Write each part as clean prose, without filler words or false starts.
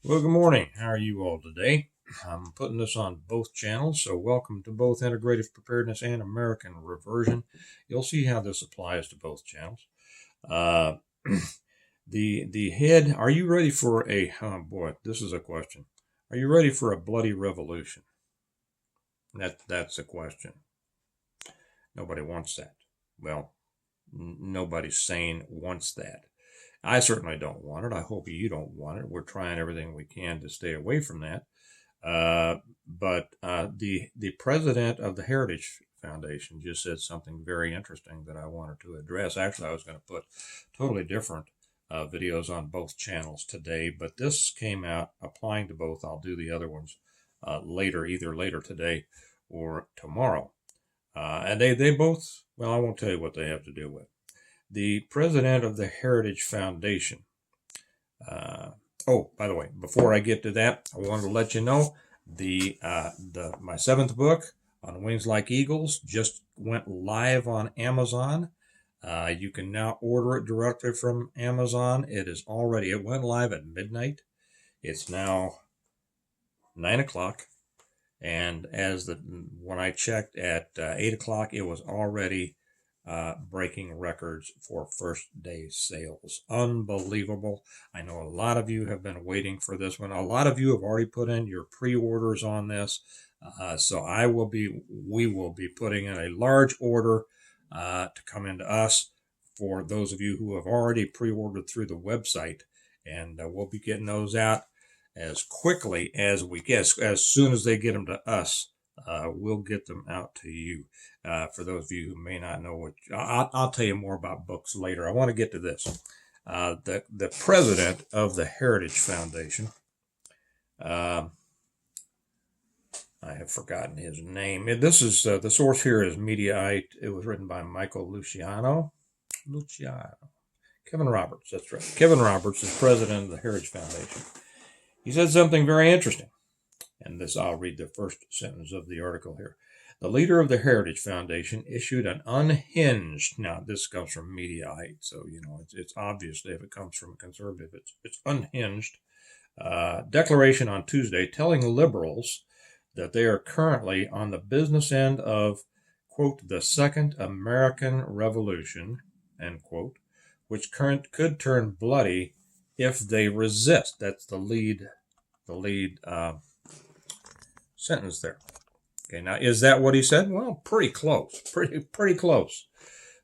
Well, good morning. How are you all today? I'm putting this on both channels, so welcome to both Integrative Preparedness and American Reversion. You'll see how this applies to both channels. Uh, the head. Are you ready for a? Oh boy, this is a question. Are you ready for a bloody revolution? That's a question. Nobody wants that. Well, nobody sane wants that. I certainly don't want it. I hope you don't want it. We're trying everything we can to stay away from that. But the president of the Heritage Foundation just said something very interesting that I wanted to address. Actually, I was going to put totally different videos on both channels today, but this came out applying to both. I'll do the other ones later, either later today or tomorrow. And they both, well, I won't tell you what they have to do with. The president of the Heritage Foundation. Oh, by the way, before I get to that, I wanted to let you know the my seventh book on Wings Like Eagles just went live on Amazon. You can now order it directly from Amazon. It went live at midnight. It's now 9 o'clock, and when I checked at 8 o'clock, it was already breaking records for first day sales. Unbelievable. I know a lot of you have been waiting for this one. A lot of you have already put in your pre-orders on this. So we will be putting in a large order to come into us for those of you who have already pre-ordered through the website. And we'll be getting those out as quickly as we get, as soon as they get them to us. We'll get them out to you. For those of you who may not know I'll tell you more about books later. I want to get to this. The president of the Heritage Foundation, uh, I have forgotten his name. This is the source here is Mediaite. It was written by Michael Luciano. Kevin Roberts. That's right. Kevin Roberts is president of the Heritage Foundation. He said something very interesting. And I'll read the first sentence of the article here. The leader of the Heritage Foundation issued an unhinged, now this comes from Mediaite, so it's obviously if it comes from a conservative, it's unhinged, declaration on Tuesday telling liberals that they are currently on the business end of, quote, the Second American Revolution, end quote, which could turn bloody if they resist. That's the lead sentence there. Okay, now is that what he said? Well, pretty close, pretty close.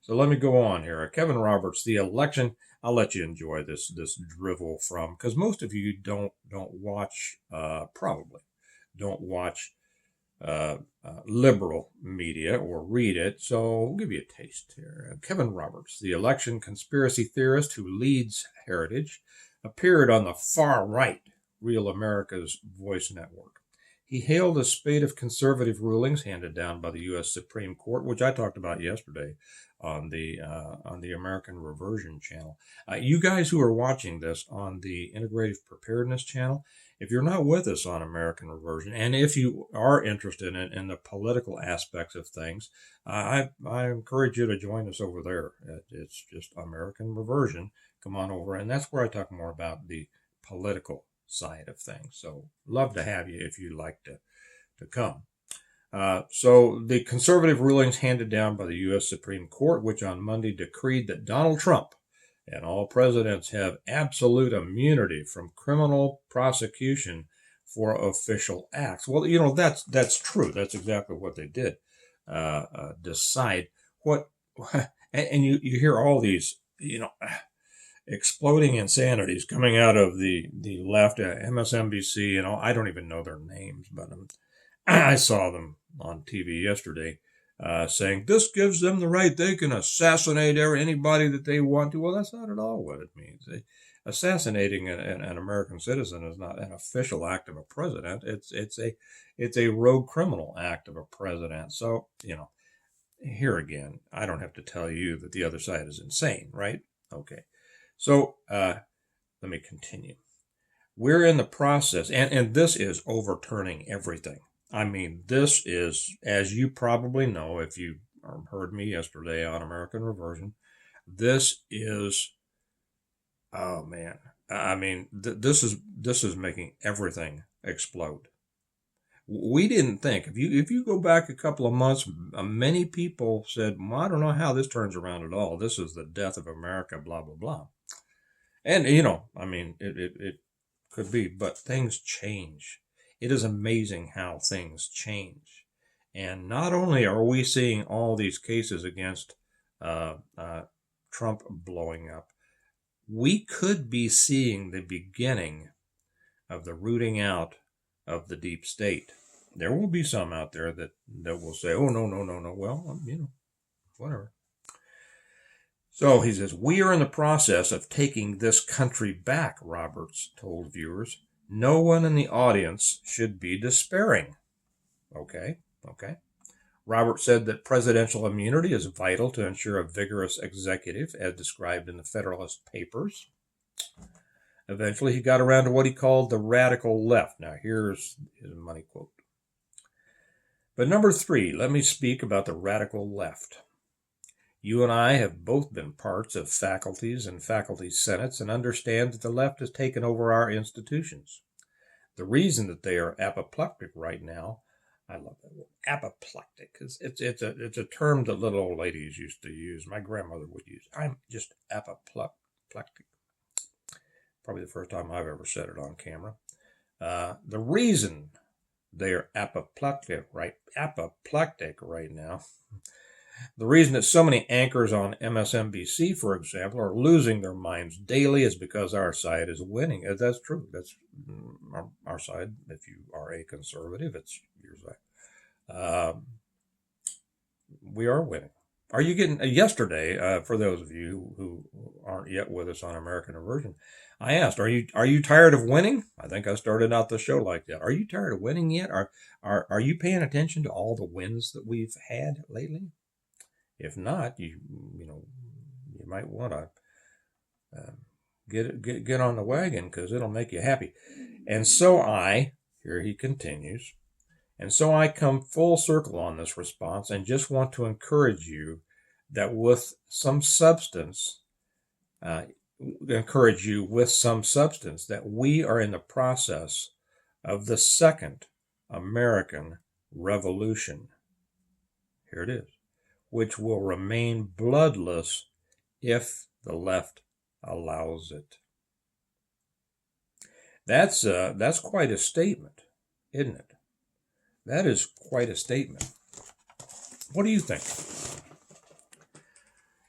So let me go on here. Kevin Roberts, the election. I'll let you enjoy this drivel from, because most of you don't watch, probably don't watch liberal media or read it. So I'll give you a taste here. Kevin Roberts, the election conspiracy theorist who leads Heritage, appeared on the far right Real America's Voice Network. He hailed a spate of conservative rulings handed down by the U.S. Supreme Court, which I talked about yesterday on the American Reversion channel. You guys who are watching this on the Integrative Preparedness channel, if you're not with us on American Reversion, and if you are interested in the political aspects of things, I encourage you to join us over there. It's just American Reversion. Come on over, and that's where I talk more about the political side of things. So love to have you if you'd like to come. So the conservative rulings handed down by the U.S. Supreme Court, which on Monday decreed that Donald Trump and all presidents have absolute immunity from criminal prosecution for official acts. Well, that's true. That's exactly what they did decide. What and you hear all these exploding insanities coming out of the left, MSNBC, and all. I don't even know their names, but I saw them on TV yesterday saying this gives them the right. They can assassinate anybody that they want to. Well, that's not at all what it means. Assassinating an American citizen is not an official act of a president. It's a rogue criminal act of a president. So here again, I don't have to tell you that the other side is insane, right? Okay. So let me continue. We're in the process, and this is overturning everything. I mean, this is, as you probably know, if you heard me yesterday on American Reversion, this is, oh man, I mean, this is making everything explode. We didn't think if you go back a couple of months, many people said, well, I don't know how this turns around at all. This is the death of America, blah blah blah. And I mean, it could be, but things change. It is amazing how things change. And not only are we seeing all these cases against uh, uh, Trump blowing up, we could be seeing the beginning of the rooting out of the deep state. There will be some out there that will say, oh, no, no, no, no. Well, whatever. So he says, we are in the process of taking this country back, Roberts told viewers. No one in the audience should be despairing. Okay, okay. Roberts said that presidential immunity is vital to ensure a vigorous executive, as described in the Federalist Papers. Eventually, he got around to what he called the radical left. Now, here's his money quote. But number 3, let me speak about the radical left. You and I have both been parts of faculties and faculty senates and understand that the left has taken over our institutions. The reason that they are apoplectic right now, I love that word, apoplectic, because it's a term that little old ladies used to use. My grandmother would use. I'm just apoplectic. Probably the first time I've ever said it on camera. The reason they are apoplectic right now. The reason that so many anchors on MSNBC, for example, are losing their minds daily is because our side is winning. That's true. That's our side. If you are a conservative, it's your side. We are winning. Are you getting yesterday? For those of you who aren't yet with us on American Aversion, I asked, "Are you tired of winning?" I think I started out the show like that. Are you tired of winning yet? Are you paying attention to all the wins that we've had lately? If not, you might want to get on the wagon because it'll make you happy. And so here he continues, and so I come full circle on this response and just want to encourage you that with some substance, that we are in the process of the second American Revolution. Here it is, which will remain bloodless if the left allows it. That's quite a statement, isn't it? That is quite a statement. What do you think?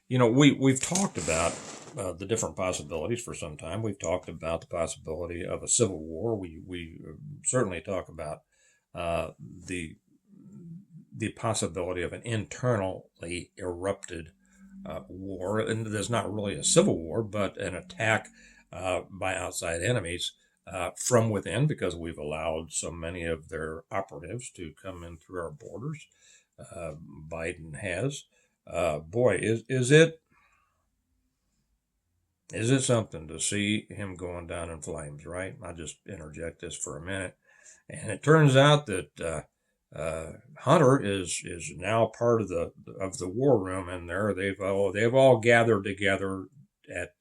We've talked about the different possibilities for some time. We've talked about the possibility of a civil war. We certainly talk about the possibility of an internally erupted war, and there's not really a civil war, but an attack by outside enemies from within, because we've allowed so many of their operatives to come in through our borders. Biden has. Boy, is it something to see him going down in flames, right? I'll just interject this for a minute. And it turns out that Hunter is now part of the war room in there. They've all gathered together at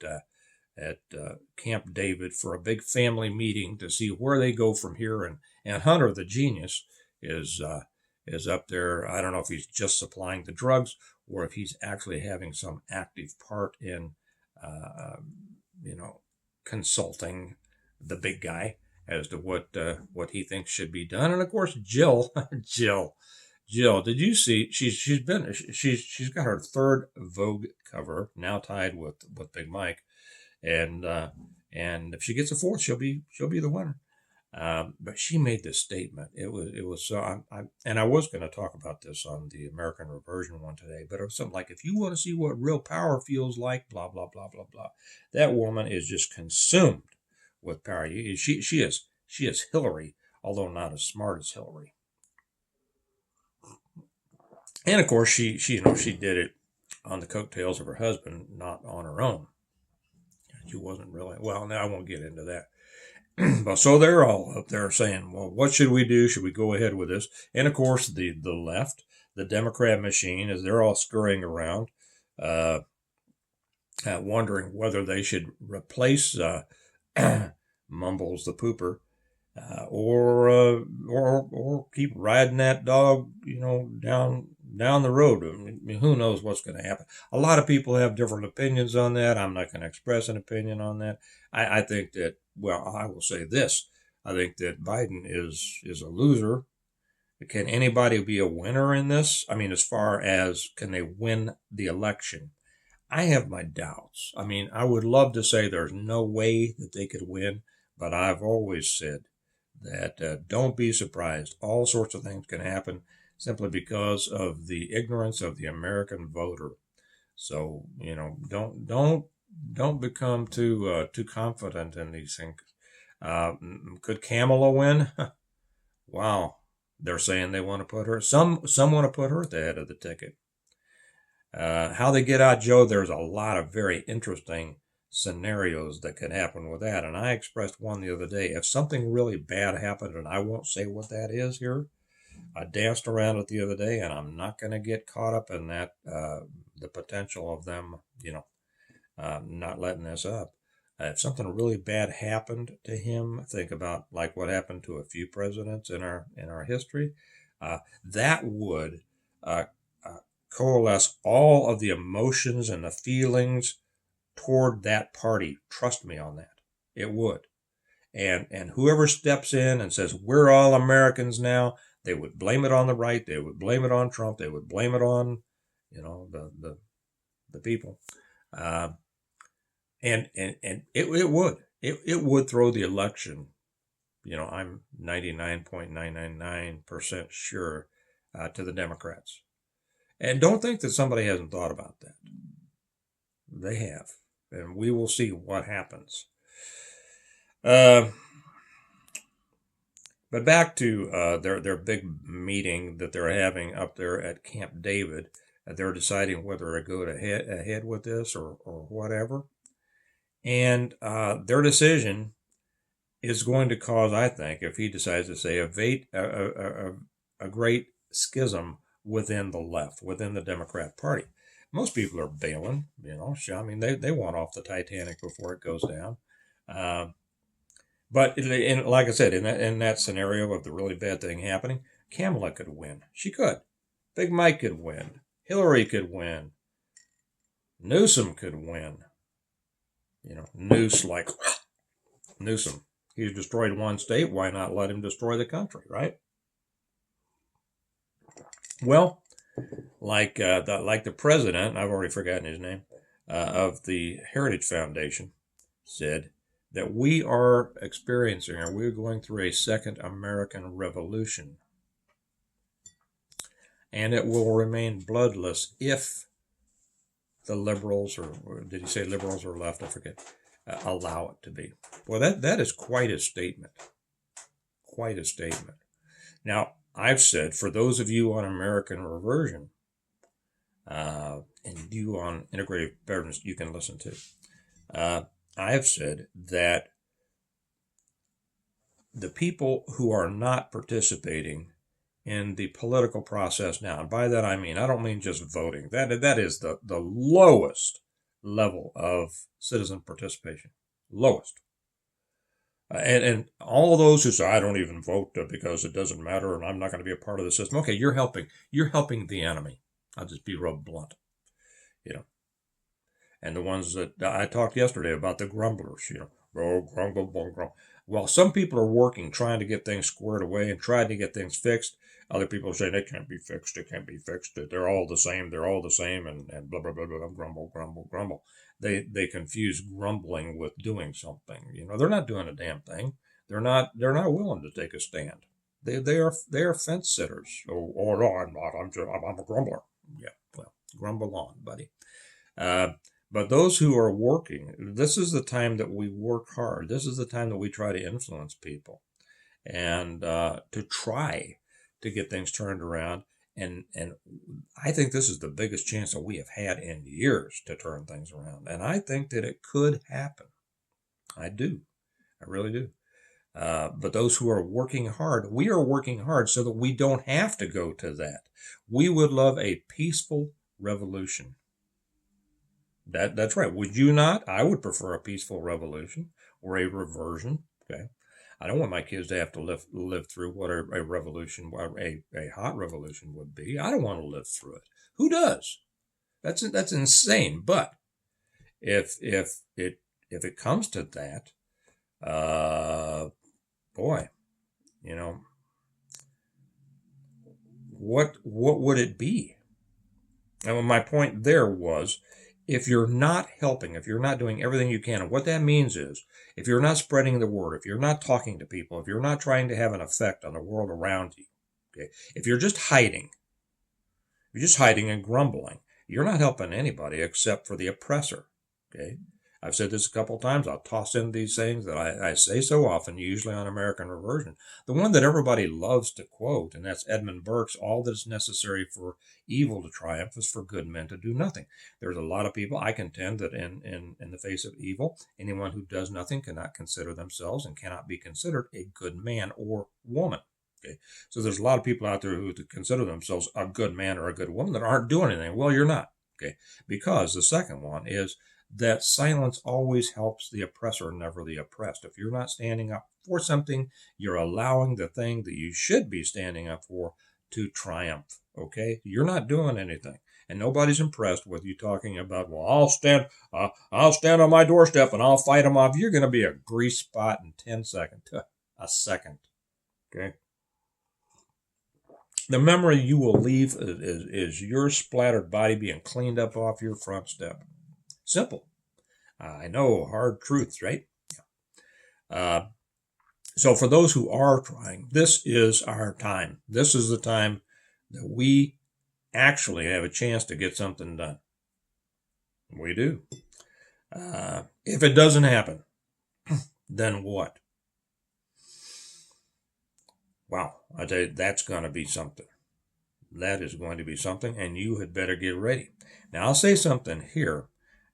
Camp David for a big family meeting to see where they go from here. And Hunter, the genius, is up there. I don't know if he's just supplying the drugs or if he's actually having some active part in consulting the big guy as to what he thinks should be done. And of course, Jill, did you see? She's got her third Vogue cover now, tied with Big Mike, and if she gets a fourth, she'll be the winner. But she made this statement. It was so. I was going to talk about this on the American Reversion one today, but it was something like, if you want to see what real power feels like, blah blah blah blah blah. That woman is just consumed with power. She is Hillary, although not as smart as Hillary. And of course, she did it on the coattails of her husband, not on her own. She wasn't really, well, now I won't get into that. But so they're all up there saying, well, what should we do? Should we go ahead with this? And of course, the left, the Democrat machine, as they're all scurrying around, wondering whether they should replace mumbles the pooper, or keep riding that dog, down the road. I mean, who knows what's going to happen? A lot of people have different opinions on that. I'm not going to express an opinion on that. I think that, well, I will say this: I think that Biden is a loser. Can anybody be a winner in this? I mean, as far as can they win the election? I have my doubts. I mean, I would love to say there's no way that they could win, but I've always said that don't be surprised. All sorts of things can happen simply because of the ignorance of the American voter. So don't become too confident in these things. Could Kamala win? Wow, they're saying they want to put her. Some want to put her at the head of the ticket. How they get out Joe, there's a lot of very interesting scenarios that could happen with that. And I expressed one the other day. If something really bad happened, and I won't say what that is here, I danced around it the other day, and I'm not going to get caught up in that, the potential of them, not letting this up. If something really bad happened to him, think about like what happened to a few presidents in our history. That would coalesce all of the emotions and the feelings toward that party. Trust me on that. It would. And whoever steps in and says, we're all Americans now, they would blame it on the right. They would blame it on Trump. They would blame it on, the people. And it would. It would throw the election, I'm 99.999% sure, to the Democrats. And don't think that somebody hasn't thought about that. They have. And we will see what happens. But back to their big meeting that they're having up there at Camp David. They're deciding whether to go ahead with this or whatever. And their decision is going to cause, I think, if he decides to say, a great schism within the left, within the Democrat Party. Most people are bailing, I mean, they want off the Titanic before it goes down. But like I said, in that scenario of the really bad thing happening, Kamala could win. She could. Big Mike could win. Hillary could win. Newsom could win. Newsom. He's destroyed one state. Why not let him destroy the country, right? Well, like the president, I've already forgotten his name, of the Heritage Foundation, said that we are experiencing, or we're going through a second American Revolution. And it will remain bloodless if the liberals, or did he say liberals or left? I forget. Allow it to be. Well, that is quite a statement. Quite a statement. Now, I've said, for those of you on American Reversion, and you on Integrative Governance, you can listen to, I have said that the people who are not participating in the political process now, and by that I don't mean just voting. That is the lowest level of citizen participation. Lowest. And all of those who say, I don't even vote because it doesn't matter and I'm not going to be a part of the system. Okay, you're helping the enemy. I'll just be real blunt. And the ones that I talked yesterday about, the grumblers, grumble. Well, some people are working, trying to get things squared away and trying to get things fixed. Other people say they can't be fixed. They can't be fixed. They're all the same. They're all the same. And blah, blah, blah, blah, grumble. They confuse grumbling with doing something. They're not doing a damn thing. They're not willing to take a stand. They are fence sitters. Oh no, I'm not. I'm a grumbler. Yeah, well, grumble on, buddy. But those who are working, this is the time that we work hard. This is the time that we try to influence people and to try to get things turned around. And I think this is the biggest chance that we have had in years to turn things around. And I think that it could happen. I do. I really do. But those who are working hard, we are working hard so that we don't have to go to that. We would love a peaceful revolution. That's right. Would you not? I would prefer a peaceful revolution. or a reversion. Okay, I don't want my kids to have to live through what a revolution, a hot revolution would be. I don't want to live through it. Who does? That's insane. But if it comes to that, uh, boy, you know, what would it be? And my point there was, if you're not helping, if you're not doing everything you can, and what that means is, if you're not spreading the word, if you're not talking to people, if you're not trying to have an effect on the world around you, okay, if you're just hiding and grumbling, you're not helping anybody except for the oppressor. Okay, I've said this a couple of times. I'll toss in these things that I say so often, usually on American Reversion. The one that everybody loves to quote, and that's Edmund Burke's, all that is necessary for evil to triumph is for good men to do nothing. There's a lot of people, I contend, that in the face of evil, anyone who does nothing cannot consider themselves and cannot be considered a good man or woman. Okay, so there's a lot of people out there who consider themselves a good man or a good woman that aren't doing anything. Well, you're not. Okay, because the second one is that silence always helps the oppressor, never the oppressed. If you're not standing up for something, you're allowing the thing that you should be standing up for to triumph. Okay, you're not doing anything, and nobody's impressed with you talking about, well, I'll stand on my doorstep and I'll fight them off. You're going to be a grease spot in 10 seconds, a second. Okay. The memory you will leave is your splattered body being cleaned up off your front step. Simple. I know, hard truths, right? Yeah. So for those who are trying, this is our time. This is the time that we actually have a chance to get something done. We do. If it doesn't happen, then what? Wow, I tell you, that's going to be something. That is going to be something, and you had better get ready. Now, I'll say something here.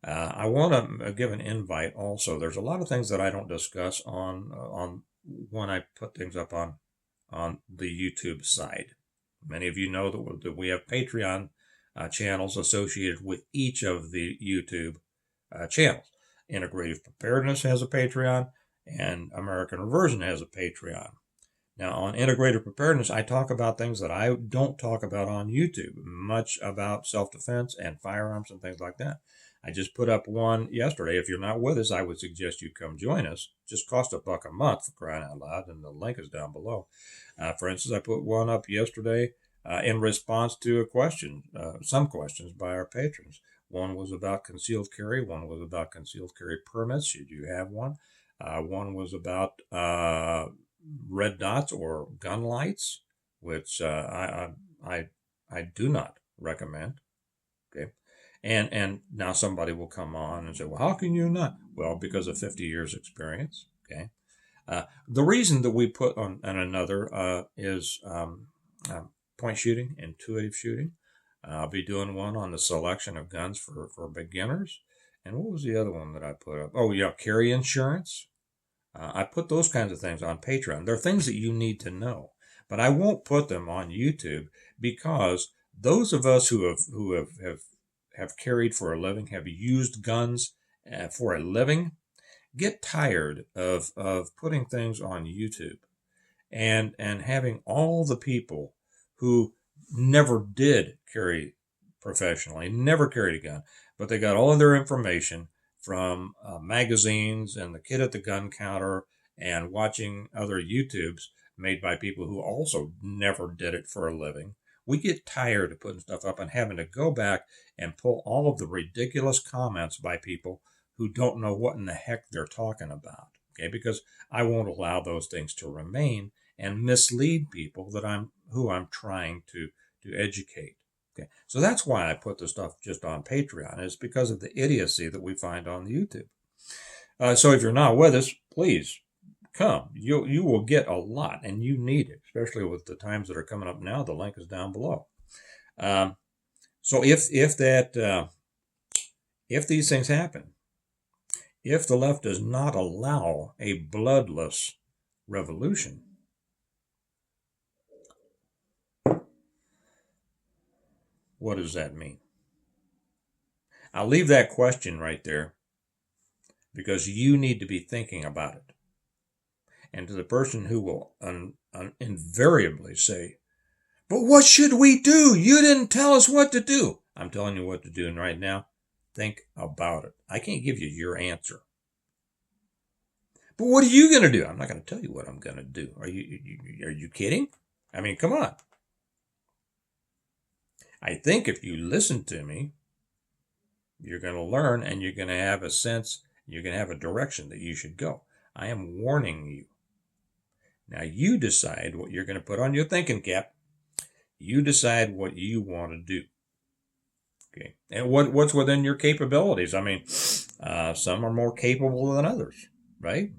I want to give an invite also. There's a lot of things that I don't discuss on when I put things up on the YouTube side. Many of you know that we have Patreon channels associated with each of the YouTube channels. Integrative Preparedness has a Patreon, and American Reversion has a Patreon. Now, on integrative preparedness, I talk about things that I don't talk about on YouTube, much about self-defense and firearms and things like that. I just put up one yesterday. If you're not with us, I would suggest you come join us. Just cost $1 a month, for crying out loud, and the link is down below. For instance, I put one up yesterday in response to a question, some questions by our patrons. One was about concealed carry. One was about concealed carry permits, should you have one. One was about red dots or gun lights, which I do not recommend. Okay, and now somebody will come on and say, well, how can you not? Well, because of 50 years experience. Okay, the reason that we put on another is point shooting, intuitive shooting. I'll be doing one on the selection of guns for beginners. And what was the other one that I put up? Oh yeah, carry insurance. I put those kinds of things on Patreon. They're things that you need to know, but I won't put them on YouTube because those of us who have carried for a living, have used guns for a living, get tired of putting things on YouTube and having all the people who never did carry professionally, never carried a gun, but they got all of their information from magazines and the kid at the gun counter and watching other YouTubes made by people who also never did it for a living. We get tired of putting stuff up and having to go back and pull all of the ridiculous comments by people who don't know what in the heck they're talking about. Okay, because I won't allow those things to remain and mislead people that I'm trying to educate. Okay, so that's why I put the stuff just on Patreon, is because of the idiocy that we find on YouTube. So if you're not with us, please come. You will get a lot, and you need it, especially with the times that are coming up now. The link is down below. So if these things happen, if the left does not allow a bloodless revolution, what does that mean? I'll leave that question right there because you need to be thinking about it. And to the person who will invariably say, but what should we do? You didn't tell us what to do. I'm telling you what to do, and right now, think about it. I can't give you your answer. But what are you going to do? I'm not going to tell you what I'm going to do. Are you kidding? I mean, come on. I think if you listen to me, you're going to learn, and you're going to have a sense, you're going to have a direction that you should go. I am warning you. Now you decide what you're going to put on your thinking cap. You decide what you want to do. Okay. And what's within your capabilities? I mean, some are more capable than others, right?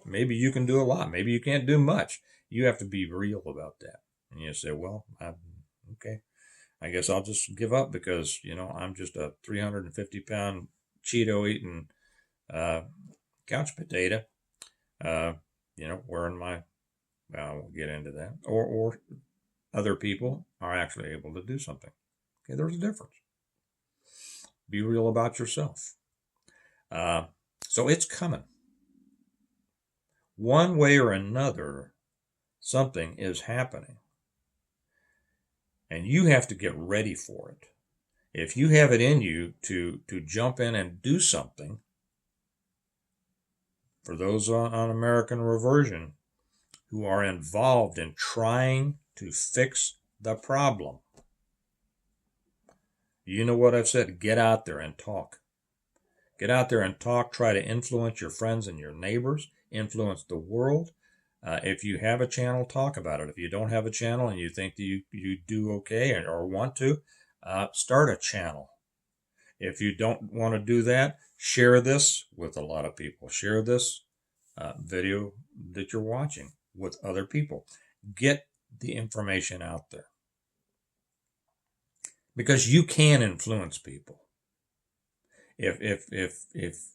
Maybe you can do a lot. Maybe you can't do much. You have to be real about that. And you say, well, okay, I guess I'll just give up because, I'm just a 350-pound Cheeto eating couch potato, wearing my, well, we'll get into that. Or other people are actually able to do something. Okay, there's a difference. Be real about yourself. So it's coming. One way or another, something is happening. And you have to get ready for it. If you have it in you to jump in and do something, for those on American Reversion who are involved in trying to fix the problem, you know what I've said, get out there and talk. Get out there and talk, try to influence your friends and your neighbors, influence the world. If you have a channel, talk about it. If you don't have a channel and you think that you do okay or want to, start a channel. If you don't want to do that, share this with a lot of people. Share this video that you're watching with other people. Get the information out there. Because you can influence people. If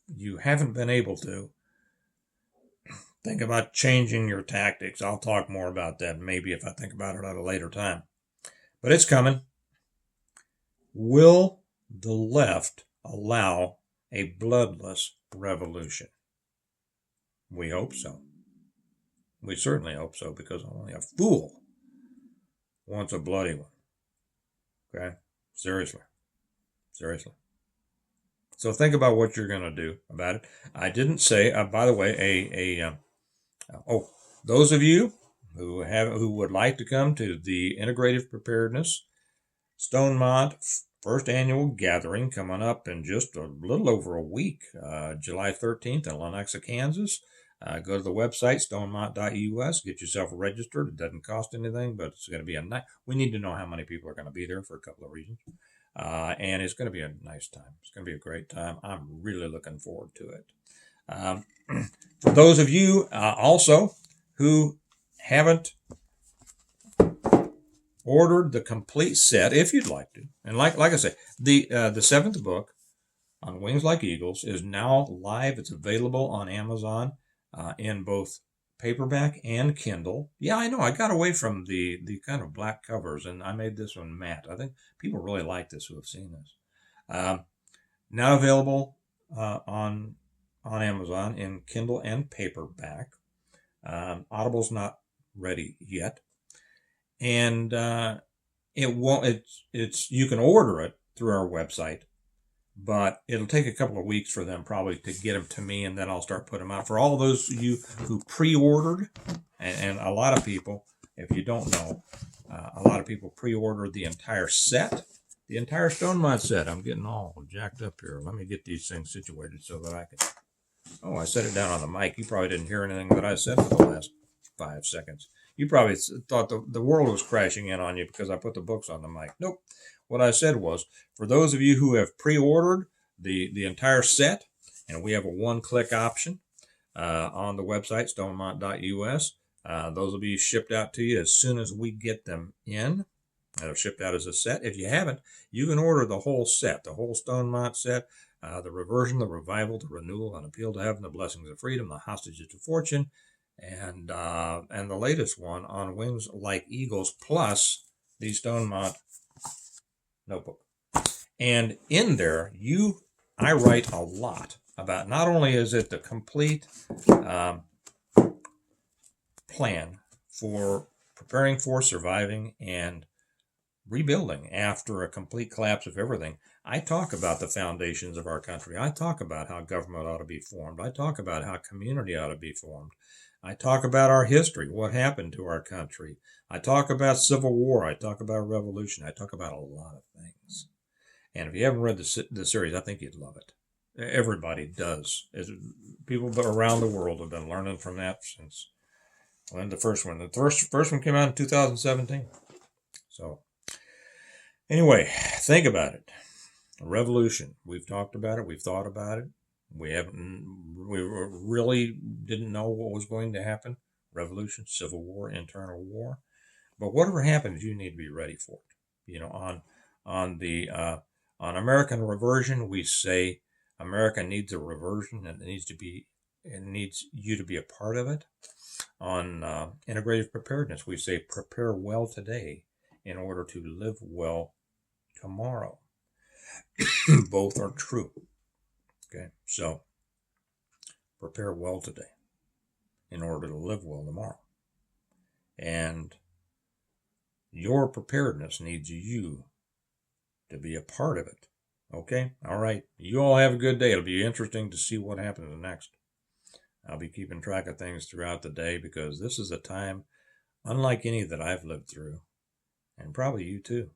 you haven't been able to, think about changing your tactics. I'll talk more about that maybe if I think about it at a later time. But it's coming. Will the left allow a bloodless revolution? We hope so. We certainly hope so, because only a fool wants a bloody one. Okay? Seriously. So think about what you're going to do about it. I didn't say, by the way, those of you who would like to come to the Integrative Preparedness Stonemont first annual gathering coming up in just a little over a week, July 13th in Lenexa, Kansas. Go to the website, stonemont.us, get yourself registered. It doesn't cost anything, but it's going to be a nice. We need to know how many people are going to be there for a couple of reasons. And it's going to be a nice time. It's going to be a great time. I'm really looking forward to it. For those of you also who haven't ordered the complete set, if you'd like to, and like I say, the seventh book on Wings Like Eagles is now live. It's available on Amazon in both paperback and Kindle. Yeah, I know. I got away from the kind of black covers, and I made this one matte. I think people really like this who have seen this. Now available on Amazon in Kindle and paperback. Audible's not ready yet, and it won't. It's you can order it through our website, but it'll take a couple of weeks for them probably to get them to me, and then I'll start putting them out. For all those of you who pre-ordered, and a lot of people, if you don't know, a lot of people pre-ordered the entire set, the entire Stonemont set. I'm getting all jacked up here. Let me get these things situated so that I can... Oh, I set it down on the mic. You probably didn't hear anything that I said for the last 5 seconds. You probably thought the world was crashing in on you because I put the books on the mic. Nope. What I said was, for those of you who have pre-ordered the entire set, and we have a one-click option on the website, stonemont.us, those will be shipped out to you as soon as we get them in. They're shipped out as a set. If you haven't, you can order the whole set, the whole Stonemont set, the Reversion, the Revival, the Renewal, an Appeal to Heaven, the Blessings of Freedom, the Hostages to Fortune, and the latest one on Wings Like Eagles, plus the Stonemont notebook. And in there, I write a lot about not only is it the complete um, plan for preparing for, surviving, and rebuilding after a complete collapse of everything. I talk about the foundations of our country. I talk about how government ought to be formed. I talk about how community ought to be formed. I talk about our history, what happened to our country. I talk about Civil War. I talk about Revolution. I talk about a lot of things. And if you haven't read the series, I think you'd love it. Everybody does. People around the world have been learning from that since when the first one. The first one came out in 2017. So anyway, think about it. A revolution. We've talked about it. We've thought about it. We really didn't know what was going to happen. Revolution, Civil War, internal war. But whatever happens, you need to be ready for it. You know, on American reversion, we say America needs a reversion, and it needs you to be a part of it. On integrative preparedness, we say prepare well today in order to live well tomorrow. Both are true. Okay, so prepare well today in order to live well tomorrow. And your preparedness needs you to be a part of it. Okay? All right. You all have a good day. It'll be interesting to see what happens next. I'll be keeping track of things throughout the day because this is a time unlike any that I've lived through. And probably you too.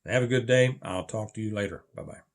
Have a good day. I'll talk to you later. Bye-bye.